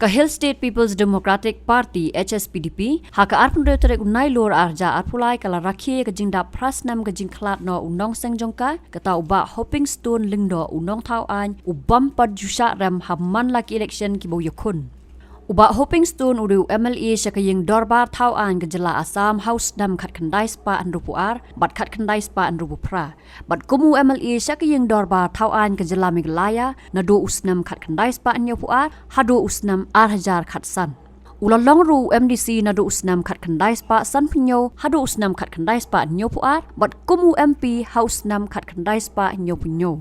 Hill State People's Democratic Party HSPDP haka arpun retorek unai lor arja arpulai kala rakhi ke jingda prasnam ke jingklat no unong sengjongka kata uba hopping stone lingdo unong thau an ubam padjusha ram hamman laki election ki bo yakun uba hopping stone uru MLA syakaying dorbar thau an ke jela Assam House dam khat khandai spa an rupuar bat khat khandai spa an rupupra bat kumu MLA syakaying dorbar thau an ke jela Meghalaya na do usnam khat khandai spa an yopuar hado usnam 8,000 khat san ulalong ru MDC na do usnam khat khandai spa san pinyo hado usnam khat khandai spa an yopuar bat kumu MP House nam khat khandai spa an yopunyo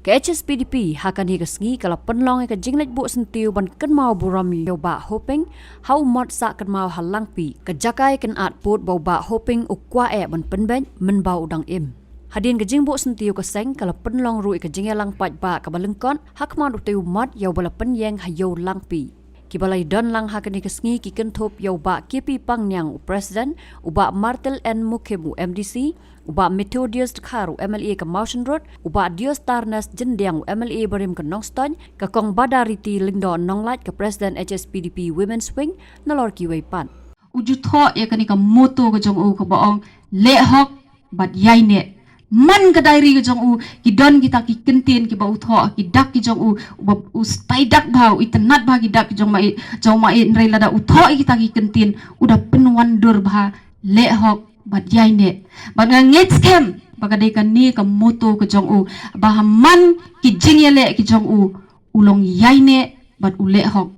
ke HSPDP hakan higasngi kala penlong ke jinglet bu sentiu ban kan mau burami yoba hoping hau mod sa kan mau halang pi ke jakai kan at put bau ba hoping ukwa ban penben men bau udang im hadin ke jing bu sentiu ke seng kala penlong ru ke jingelang pat ba ka balengkon hak man utiu mod yau bala penyeng hayo lang pi kibalai don lang hakan higasngi ki kenthop yoba kipi pangnyang president uba Martel N Mukhemu MDC uba Methodius Kharu MLA ke Mountain Road uba Dios Tarnas Jendiang MLA Barim ke Nongston ke Kong Badariti Lingdo Nonglat ke President HSPDP Women's Wing nalor kiwei pan ujutho ya kani ka moto ke jong u ke baong lehok bat yaine man ke dairi ke jong u ki don kita ki kentin ki bau tho ki dak ki jong u stai dak bau itenat ba ki dak ki jong mai nrei lada u tho kita ki kentin udah penwan dur ba lehok bat yaine bat ngit scam bagadai kan ni ka moto ke jong u bahaman ki jingyele ki jong u ulong yaine bat ule hok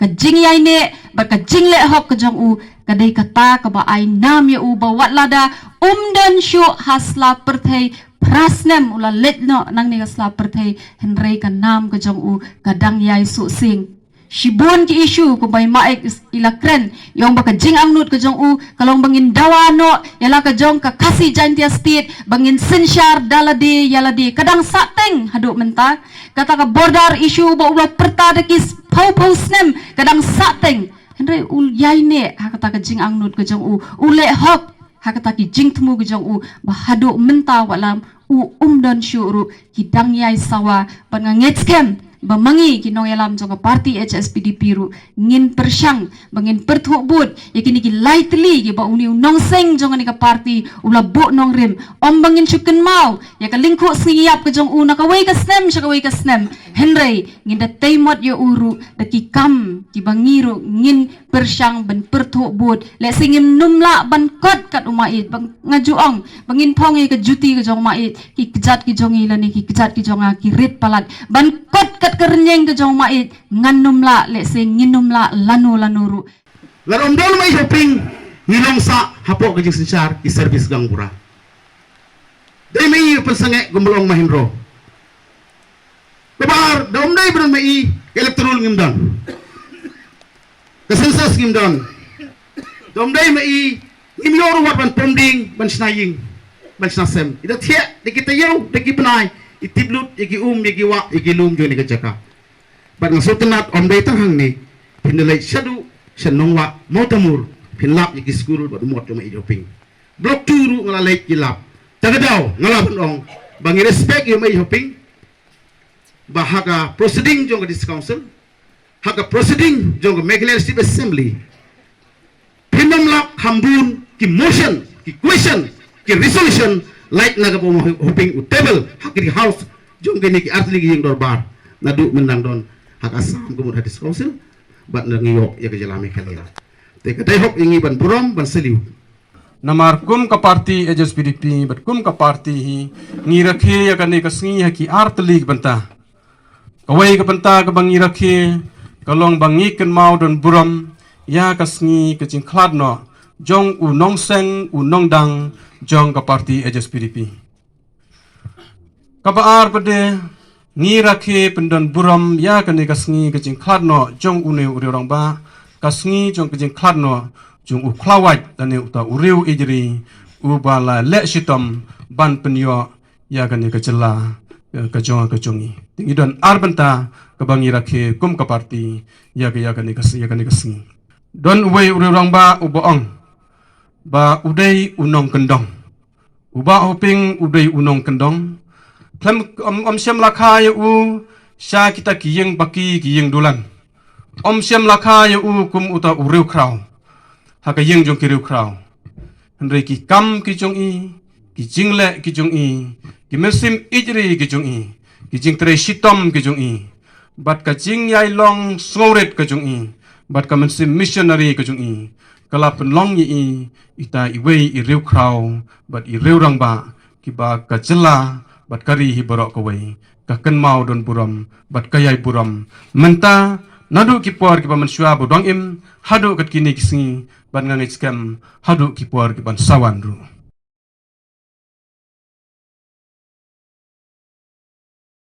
ka jing yaine bat ka jingle hok ke jong u kadai kata ka ba ai nam ya u bawat lada dan shu hasla perthai prasnem ula letno nang ni hasla perthai henrei ka nam ke jong u kadang yai su sing Shibun ki isu ko bay maek ilakren yung baka jing angnut ka jong u kalong bangin dawano yala ka jong ka kasi jantia state bangin sinsyar daladi yaladi kadang sateng haduk menta kata ka border isu ba ulah perta dekis pau snem kadang sateng henry ul yaine hakata ka jing angnut ka jong u ule hok hakata ki jing temu ka jong u ba haduk menta walam dan syuru hidang yai sawa panganget scam bamangi kinong yalam jong parti HSPDP ru ngin persyang bangin perthubut yakini ki lightly ki ba uni nong seng jong ni ka parti ula bo nong rim om bangin chuken mau ya ka lingku siyap ka jong una ka wei ka snem henry ngin da taimot yo uru da ki kam ki bangiru ngin persyang ban perthubut le singim numla ban kot kat umait bang ngajuong bangin pongi ka juti ka jong mait ki kejat ki jong ilani ki kejat ki jong ki rit palat ban kot kat kerenyeng ke jong mait nganum la le sing nginum la lanu ru larom dol mai shopping ngilong sa hapok ke jing sinchar ki service gangpura dai mai persange gumlong mahindro bebar dom dai bron mai electoral ngimdan ke census ngimdan dom dai mai ngimyor wat ban pomding ban snaying ban snasem ida thia dikita yau dikipenai itiblut yaki yaki wa yaki lum jo ni kacaka bat ngasotenat om dai tanghang ni pinelai shadu shanongwa motamur pinlap yaki skul bat mot ma idoping blok turu ngalalai kilap tagadau ngalapun ong bangi respect yo mai hoping bahaga proceeding jong dis council haga proceeding jong legislative assembly pinamlap hambun ki motion ki question ki resolution like naga po hoping table hakiri house jong gini ki artli gi dorbar nadu menang don hak asam gumur hadis council bat nangiyo ya ke jalami kalira te kadai hop ingi ban buram ban seliu namar kum ka parti HSPDP bat kum ka parti hi ngi rakhe ya kani ka sngi ha ki artli banta kawai ka banta ka bangi rakhe kalong bangi ken mau don buram ya ka sngi ka jingklat no jong u nong seng u nong dang jong ka parti HSPDP kabaar pade ngi rakhe pendon buram ya kani kasngi kajing kladno jong une urang ba kasngi jong kajing kladno jong u klawat tane uta uriu ejri u bala le shitom ban penyo ya kani kajela kajong kajongi tingidon arbanta kabangi rakhe kum ka parti ya kani kasngi don uwe urang ba uboong ba udai unong kendong uba hoping udai unong kendong Klem om siam lakha ya u sha kita kiyeng baki kiyeng dulan om siam lakha ya u kum uta uriu krau haka yeng jong ki riu krau henry ki kam ki jong i ki jingle ki jong i ki mesim ijri ki jong i ki jing tre shitom ki jong i bat ka jing yai long snoret ka jong i bat ka mesim missionary ka jong i kala penlong i ita iwei i riu krau bat i riu rang ba ki ba ka jela bat kari hi borok ka wei ka ken mau don buram bat kayai buram menta nadu ki por ki ba mansua bodong im hadu kat kini kisingi ban ngangai skam hadu ki por ki ban sawan ru